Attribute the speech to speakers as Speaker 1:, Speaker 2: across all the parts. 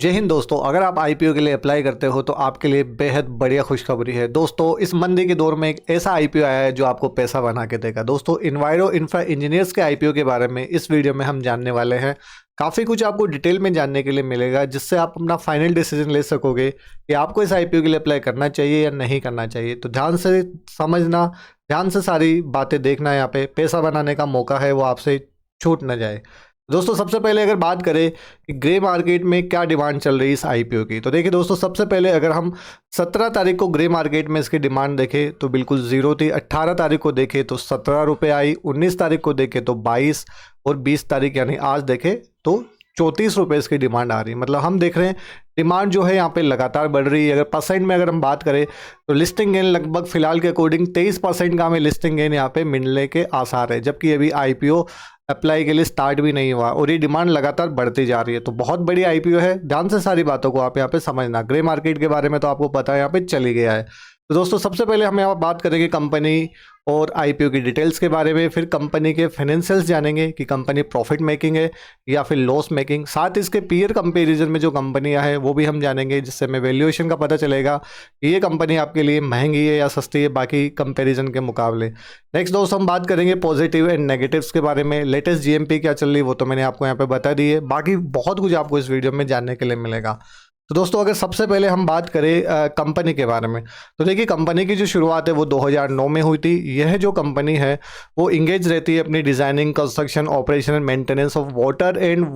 Speaker 1: जय हिंद दोस्तों। अगर आप आईपीओ के लिए अप्लाई करते हो तो आपके लिए बेहद बढ़िया खुशखबरी है दोस्तों। इस मंदी के दौर में एक ऐसा आईपीओ आया है जो आपको पैसा बना के देगा। दोस्तों, इन्वायरो इंफ्रा इंजीनियर्स के आईपीओ के बारे में इस वीडियो में हम जानने वाले हैं। काफ़ी कुछ आपको डिटेल में जानने के लिए मिलेगा जिससे आप अपना फाइनल डिसीजन ले सकोगे कि आपको इस आईपीओ के लिए अप्लाई करना चाहिए या नहीं करना चाहिए। तो ध्यान से समझना, ध्यान से सारी बातें देखना। यहाँ पे पैसा बनाने का मौका है, वो आपसे छूट ना जाए। दोस्तों, सबसे पहले अगर बात करें कि ग्रे मार्केट में क्या डिमांड चल रही है इस आईपीओ की, तो देखिए दोस्तों, सबसे पहले अगर हम 17 तारीख को ग्रे मार्केट में इसकी डिमांड देखें तो बिल्कुल ज़ीरो थी। 18 तारीख को देखें तो 17 रुपये आई, 19 तारीख को देखें तो 22 और 20 तारीख यानी आज देखें तो 34 रुपये इसकी डिमांड आ रही है। मतलब हम देख रहे हैं डिमांड जो है यहाँ पे लगातार बढ़ रही है। अगर परसेंट में अगर हम बात करें तो लिस्टिंग गेन लगभग फिलहाल के अकॉर्डिंग 23% का हमें लिस्टिंग गेन यहाँ पे मिलने के आसार है, जबकि अभी आईपीओ अप्लाई के लिए स्टार्ट भी नहीं हुआ और ये डिमांड लगातार बढ़ती जा रही है। तो बहुत बड़ी आईपीओ है। ध्यान से सारी बातों को आप यहाँ पे समझना। ग्रे मार्केट के बारे में तो आपको पता है, यहाँ पे चली गया है। तो दोस्तों, सबसे पहले हम यहाँ बात करेंगे कंपनी और आईपीओ की डिटेल्स के बारे में, फिर कंपनी के फाइनेंशियल्स जानेंगे कि कंपनी प्रॉफिट मेकिंग है या फिर लॉस मेकिंग। साथ ही इसके पीयर कंपैरिजन में जो कंपनियां हैं वो भी हम जानेंगे, जिससे हमें वैल्यूएशन का पता चलेगा कि ये कंपनी आपके लिए महंगी है या सस्ती है बाकी कंपैरिजन के मुकाबले। नेक्स्ट दोस्तों, हम बात करेंगे पॉजिटिव एंड नेगेटिव्स के बारे में। लेटेस्ट जीएमपी क्या चल रही है वो तो मैंने आपको यहाँ पे बता दी है। बाकी बहुत कुछ आपको इस वीडियो में जानने के लिए मिलेगा। तो दोस्तों, अगर सबसे पहले हम बात करें कंपनी के बारे में, तो देखिए कंपनी की जो शुरुआत है वो 2009 में हुई थी। यह जो कंपनी है वो इंगेज रहती है अपनी designing, construction, operation and maintenance of water and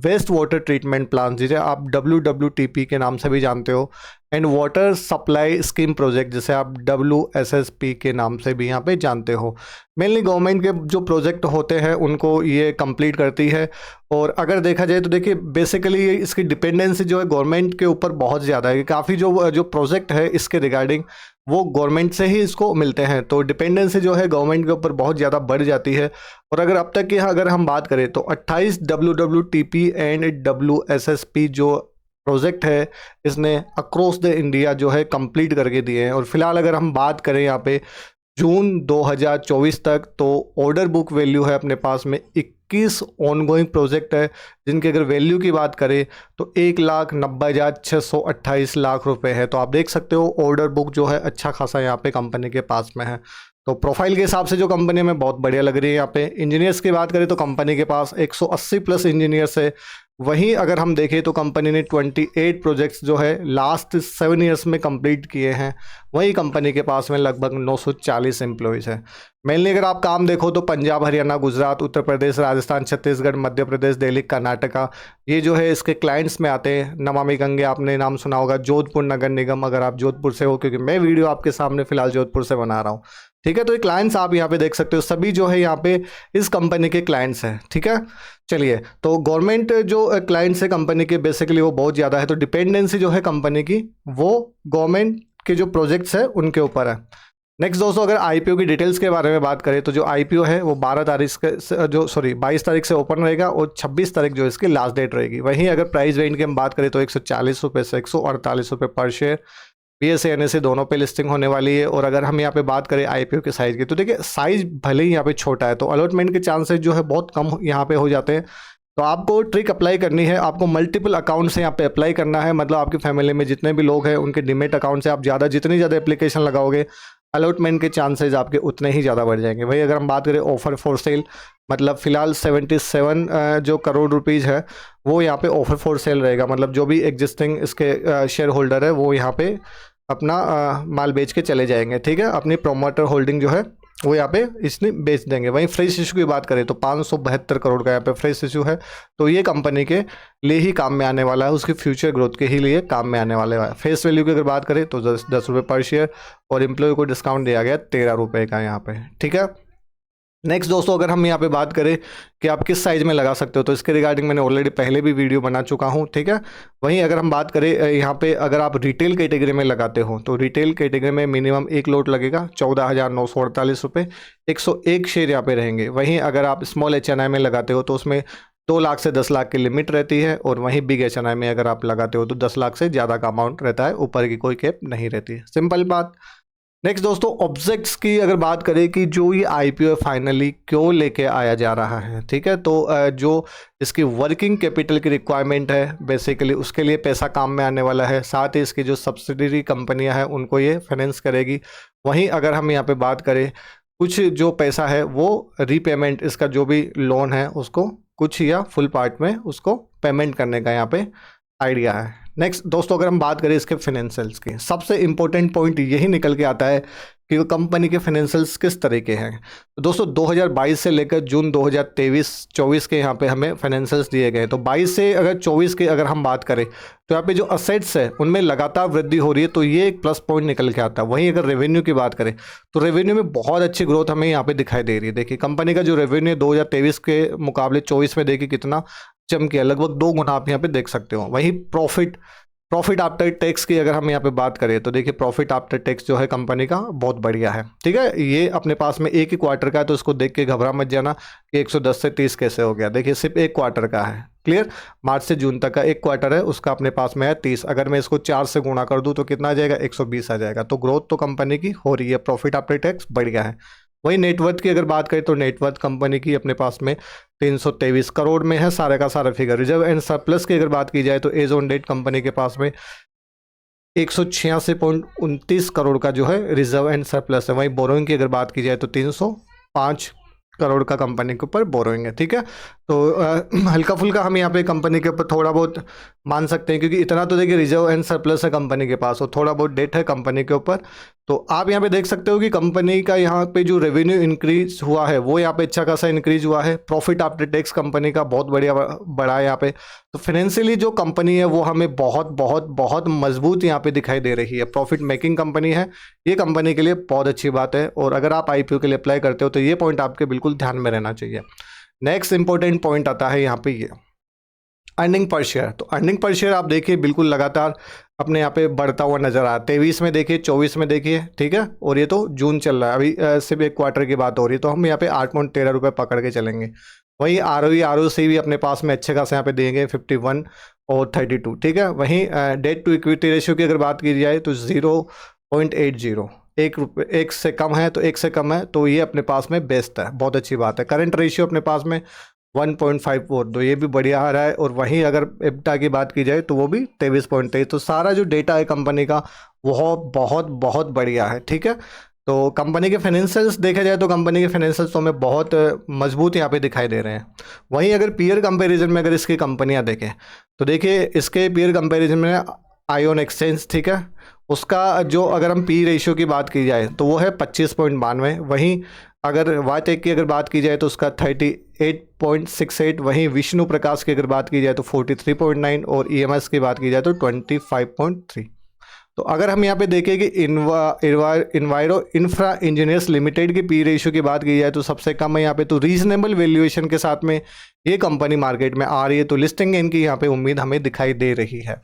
Speaker 1: waste water treatment plant, जिसे आप WWTP के नाम से भी जानते हो, and water supply scheme project, जिसे आप WSSP के नाम से भी यहाँ पे जानते हो। मेनली गवर्नमेंट के जो प्रोजेक्ट होते हैं उनको ये कंप्लीट करती है। और अगर देखा जाए तो देखिए बेसिकली इसकी डिपेंडेंसी जो है गवर्नमेंट के ऊपर बहुत ज़्यादा है। काफ़ी जो प्रोजेक्ट है इसके रिगार्डिंग वो गवर्नमेंट से ही इसको मिलते हैं, तो डिपेंडेंसी जो है गवर्नमेंट के ऊपर बहुत ज़्यादा बढ़ जाती है। और अगर अब तक की अगर हम बात करें तो 28 WWTP एंड WSSP जो प्रोजेक्ट है इसने अक्रॉस द इंडिया जो है कंप्लीट करके दिए हैं। और फिलहाल अगर हम बात करें यहाँ पे जून 2024 तक, तो ऑर्डर बुक वैल्यू है अपने पास में 21 ऑनगोइंग प्रोजेक्ट है, जिनकी अगर वैल्यू की बात करें तो 1,90,628 लाख रुपए है। तो आप देख सकते हो ऑर्डर बुक जो है अच्छा खासा यहाँ पे कंपनी के पास में है। तो प्रोफाइल के हिसाब से जो कंपनी में बहुत बढ़िया लग रही है। यहाँ पे इंजीनियर्स की बात करें तो कंपनी के पास 180 प्लस इंजीनियर्स है। वहीं अगर हम देखें तो कंपनी ने 28 प्रोजेक्ट्स जो है लास्ट 7 ईयर्स में कंप्लीट किए हैं। वहीं कंपनी के पास में लगभग 940 एम्प्लॉयज़ हैं। मेनली अगर आप काम देखो तो पंजाब, हरियाणा, गुजरात, उत्तर प्रदेश, राजस्थान, छत्तीसगढ़, मध्य प्रदेश, दिल्ली, कर्नाटका, ये जो है इसके क्लाइंट्स में आते हैं। नमामि गंगे आपने नाम सुना होगा, जोधपुर नगर निगम, अगर आप जोधपुर से हो, क्योंकि मैं वीडियो आपके सामने फिलहाल जोधपुर से बना रहा हूँ, ठीक है। तो ये क्लाइंट्स आप यहाँ पे देख सकते हो, सभी जो है यहाँ पे इस कंपनी के क्लाइंट्स हैं, ठीक है। चलिए, तो गवर्नमेंट जो क्लाइंट्स है कंपनी के बेसिकली वो बहुत ज़्यादा है। तो डिपेंडेंसी जो है कंपनी की वो गवर्नमेंट के जो प्रोजेक्ट्स है उनके ऊपर है। नेक्स्ट दोस्तों, अगर आईपीओ की डिटेल्स के बारे में बात करें तो जो आईपीओ है वो 22 तारीख से ओपन रहेगा और 26 तारीख जो इसकी लास्ट डेट रहेगी। वहीं अगर प्राइस रेंज की हम बात करें तो 140 रुपये से 148 रुपये पर शेयर BSE NSE दोनों पे लिस्टिंग होने वाली है। और अगर हम यहाँ पे बात करें आईपीओ के साइज़ की, तो देखिए साइज़ भले ही यहाँ पे छोटा है तो अलॉटमेंट के चांसेस जो है बहुत कम यहाँ पे हो जाते हैं। तो आपको ट्रिक अप्लाई करनी है, आपको मल्टीपल अकाउंट से यहाँ पे अप्लाई करना है। मतलब आपकी फैमिली में जितने भी लोग हैं उनके डीमेट अकाउंट से आप जितनी ज़्यादा एप्लीकेशन लगाओगे अलॉटमेंट के चांसेस आपके उतने ही ज़्यादा बढ़ जाएंगे। वही अगर हम बात करें ऑफर फॉर सेल, मतलब फ़िलहाल 77 जो करोड़ रुपीज़ है वो यहाँ पे ऑफर फॉर सेल रहेगा। मतलब जो भी एग्जिस्टिंग इसके शेयर होल्डर है वो यहाँ पे अपना माल बेच के चले जाएंगे, ठीक है। अपनी प्रोमोटर होल्डिंग जो है वो यहाँ पे इसने बेच देंगे। वहीं फ्रेश इशू की बात करें तो 572 करोड़ का यहाँ पे फ्रेश इशू है। तो ये कंपनी के लिए ही काम में आने वाला है, उसकी फ्यूचर ग्रोथ के ही लिए काम में आने वाले है। फेस वैल्यू की अगर बात करें तो 10 रुपये पर शेयर और एम्प्लॉय को डिस्काउंट दिया गया 13 रुपये का यहाँ पे, ठीक है। नेक्स्ट दोस्तों, अगर हम यहाँ पे बात करें कि आप किस साइज़ में लगा सकते हो तो इसके रिगार्डिंग मैंने ऑलरेडी पहले भी वीडियो बना चुका हूँ, ठीक है। वहीं अगर हम बात करें यहाँ पे अगर आप रिटेल कैटेगरी में लगाते हो तो रिटेल कैटेगरी में मिनिमम एक लोट लगेगा 14,948 रुपये, 101 शेयर यहाँ पे रहेंगे। वहीं अगर आप स्मॉल HNI में लगाते हो तो उसमें 2 लाख से 10 लाख की लिमिट रहती है। और वहीं बिग HNI में अगर आप लगाते हो तो 10 लाख से ज़्यादा का अमाउंट रहता है, ऊपर की कोई कैप नहीं रहती है। सिंपल बात। नेक्स्ट दोस्तों, ऑब्जेक्ट्स की अगर बात करें कि जो ये आईपीओ फाइनली क्यों लेके आया जा रहा है, ठीक है, तो जो इसकी वर्किंग कैपिटल की रिक्वायरमेंट है बेसिकली उसके लिए पैसा काम में आने वाला है, साथ ही इसकी जो सब्सिडरी कंपनियां हैं उनको ये फाइनेंस करेगी। वहीं अगर हम यहाँ पे बात करें कुछ जो पैसा है वो रीपेमेंट, इसका जो भी लोन है उसको कुछ या फुल पार्ट में उसको पेमेंट करने का यहाँ पे आइडिया है। नेक्स्ट दोस्तों, अगर हम बात करें इसके फाइनेंशियल्स की, सबसे इंपॉर्टेंट पॉइंट यही निकल के आता है कि वो कंपनी के फाइनेंशियल्स किस तरीके हैं। तो दोस्तों 2022 से लेकर जून 2023-24 के यहाँ पे हमें फाइनेंशियल्स दिए गए। तो 22 से अगर 24 की अगर हम बात करें तो यहाँ पे जो असेट्स है उनमें लगातार वृद्धि हो रही है, तो ये एक प्लस पॉइंट निकल के आता है। वहीं अगर रेवेन्यू की बात करें तो रेवेन्यू में बहुत अच्छी ग्रोथ हमें यहाँ पे दिखाई दे रही है। देखिए कंपनी का जो रेवेन्यू 2023 के मुकाबले 24 में देखिए कितना चमकिया, लगभग 2 गुना आप यहाँ पे देख सकते हो। वहीं प्रॉफिट आफ्टर टैक्स की अगर हम यहाँ पे बात करें तो देखिए प्रॉफिट आफ्टर टैक्स जो है कंपनी का बहुत बढ़िया है, ठीक है। ये अपने पास में एक ही क्वार्टर का है, तो इसको देख के घबरा मत जाना कि 110 से 30 कैसे हो गया। देखिए सिर्फ एक क्वार्टर का है, क्लियर, मार्च से जून तक का एक क्वार्टर है, उसका अपने पास में है 30। अगर मैं इसको 4 से गुणा कर दूँ तो कितना आ जाएगा, 120 आ जाएगा। तो ग्रोथ तो कंपनी की हो रही है, प्रॉफिट आफ्टर टैक्स बढ़िया है। वही नेटवर्थ की अगर बात करें तो नेटवर्थ कंपनी की अपने पास में 323 करोड़ में है सारे का सारा फिगर। रिजर्व एंड सरप्लस की अगर बात की जाए तो एज ऑन डेट कंपनी के पास में 186.29 करोड़ का जो है रिजर्व एंड सरप्लस है। वहीं बोरोइंग की अगर बात की जाए तो 305 करोड़ का कंपनी के ऊपर बोरोइंग है, ठीक है। तो हल्का फुल्का हम यहाँ पे कंपनी के ऊपर थोड़ा बहुत मान सकते हैं, क्योंकि इतना तो देखिए रिजर्व एंड सरप्लस है कंपनी के पास और थोड़ा बहुत डेट है कंपनी के ऊपर। तो आप यहाँ पे देख सकते हो कि कंपनी का यहाँ पे जो रेवेन्यू इंक्रीज हुआ है वो यहाँ पे अच्छा खासा इंक्रीज हुआ है। प्रॉफिट आफ्टर टैक्स कंपनी का बहुत बढ़िया बढ़ा है यहाँ पे। तो फाइनेंशियली जो कंपनी है वो हमें बहुत बहुत बहुत मजबूत यहाँ पे दिखाई दे रही है, प्रॉफिट मेकिंग कंपनी है। ये कंपनी के लिए बहुत अच्छी बात है, और अगर आप आईपीओ के लिए अप्लाई करते हो तो ये पॉइंट आपके बिल्कुल ध्यान में रहना चाहिए। नेक्स्ट इंपॉर्टेंट पॉइंट आता है यहाँ पे ये अर्निंग पर शेयर। तो अर्निंग पर शेयर आप देखिए बिल्कुल लगातार अपने यहाँ पे बढ़ता हुआ नजर आ रहा है। 23 में देखिए, 24 में देखिए, ठीक है, और ये तो जून चल रहा है, अभी सिर्फ एक क्वार्टर की बात हो रही है। तो हम यहाँ पे 8.13 रुपये पकड़ के चलेंगे। वहीं ROE ROC भी अपने पास में अच्छे खासे यहाँ पे देंगे 51 और 32, ठीक है। वहीं डेट टू इक्विटी रेशियो की अगर बात की जाए तो 0.80, एक से कम है, तो एक से कम है तो ये अपने पास में बेस्ट है, बहुत अच्छी बात है। करंट रेशियो अपने पास में 1.54, तो ये भी बढ़िया आ रहा है। और वहीं अगर EBITDA की बात की जाए तो वो भी 23.23। तो सारा जो डेटा है कंपनी का वो बहुत बहुत बढ़िया है, ठीक है। तो कंपनी के फाइनेंशियल्स देखा जाए तो कंपनी के फाइनेंशियल्स तो हमें बहुत मजबूत यहाँ पे दिखाई दे रहे हैं। वहीं अगर पीयर कंपैरिजन में अगर इसकी कंपनियाँ देखें तो देखिए इसके पीयर कंपैरिजन में आयोन एक्सचेंज, ठीक है, उसका जो अगर हम पी रेशियो की बात की जाए तो वो है 25.92। वहीं अगर वाटेक की अगर बात की जाए तो उसका 38.68। वहीं विष्णु प्रकाश की अगर बात की जाए तो 43.9 और EMS की बात की जाए तो 25.3। तो अगर हम यहाँ पे देखें कि इन्वायरो इंफ्रा इंजीनियर्स लिमिटेड की पी रेशियो की बात की जाए तो सबसे कम है यहाँ पे। तो रीजनेबल वैल्यूएशन के साथ में ये कंपनी मार्केट में आ रही है, तो लिस्टिंग इनकी यहाँ पे उम्मीद हमें दिखाई दे रही है,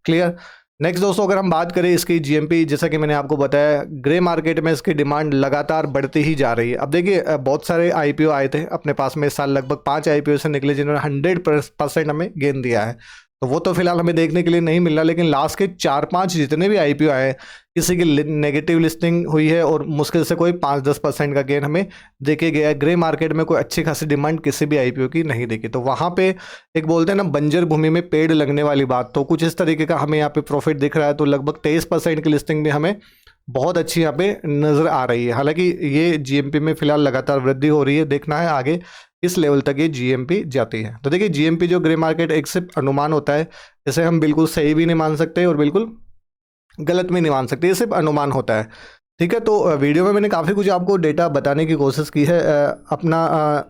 Speaker 1: क्लियर। नेक्स्ट दोस्तों, अगर हम बात करें इसकी GMP, जैसा कि मैंने आपको बताया ग्रे मार्केट में इसकी डिमांड लगातार बढ़ती ही जा रही है। अब देखिए बहुत सारे IPO आए थे अपने पास में इस साल, लगभग 5 IPO से निकले जिन्होंने 100% हमें गेन दिया है। तो वो तो फिलहाल हमें देखने के लिए नहीं मिल रहा, लेकिन लास्ट के 4-5 जितने भी IPO आए किसी की नेगेटिव लिस्टिंग हुई है और मुश्किल से कोई 5-10% का गेन हमें देखे गया है। ग्रे मार्केट में कोई अच्छी खासी डिमांड किसी भी IPO की नहीं देखी। तो वहाँ पे एक बोलते हैं ना बंजर भूमि में पेड़ लगने वाली बात, तो कुछ इस तरीके का हमें यहाँ पे प्रॉफिट दिख रहा है। तो लगभग 23% की लिस्टिंग भी हमें बहुत अच्छी यहाँ पे नज़र आ रही है। हालांकि ये GMP में फिलहाल लगातार वृद्धि हो रही है, देखना है आगे इस लेवल तक ये GMP जाती है। तो देखिए GMP जो ग्रे मार्केट एक सिर्फ अनुमान होता है, इसे हम बिल्कुल सही भी नहीं मान सकते और बिल्कुल गलत भी नहीं मान सकते, ये सिर्फ अनुमान होता है, ठीक है। तो वीडियो में मैंने काफ़ी कुछ आपको डेटा बताने की कोशिश की है। अपना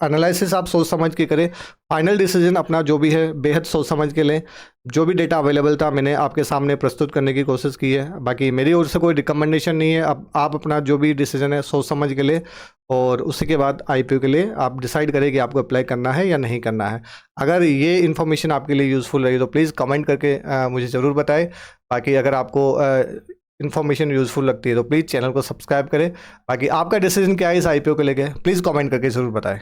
Speaker 1: एनालिसिस आप सोच समझ के करें, फाइनल डिसीजन अपना जो भी है बेहद सोच समझ के लें। जो भी डेटा अवेलेबल था मैंने आपके सामने प्रस्तुत करने की कोशिश की है, बाकी मेरी ओर से कोई रिकमेंडेशन नहीं है। अब आप अपना जो भी डिसीजन है सोच समझ के लें और उसी के बाद IPO के लिए आप डिसाइड करें कि आपको अप्लाई करना है या नहीं करना है। अगर ये इन्फॉर्मेशन आपके लिए यूज़फुल रही तो प्लीज़ कमेंट करके मुझे ज़रूर बताएं। बाकी अगर आपको इन्फॉर्मेशन यूज़फुल लगती है तो प्लीज़ चैनल को सब्सक्राइब करें। बाकी आपका डिसीजन क्या है इस IPO को लेकर प्लीज़ कमेंट करके ज़रूर बताएं।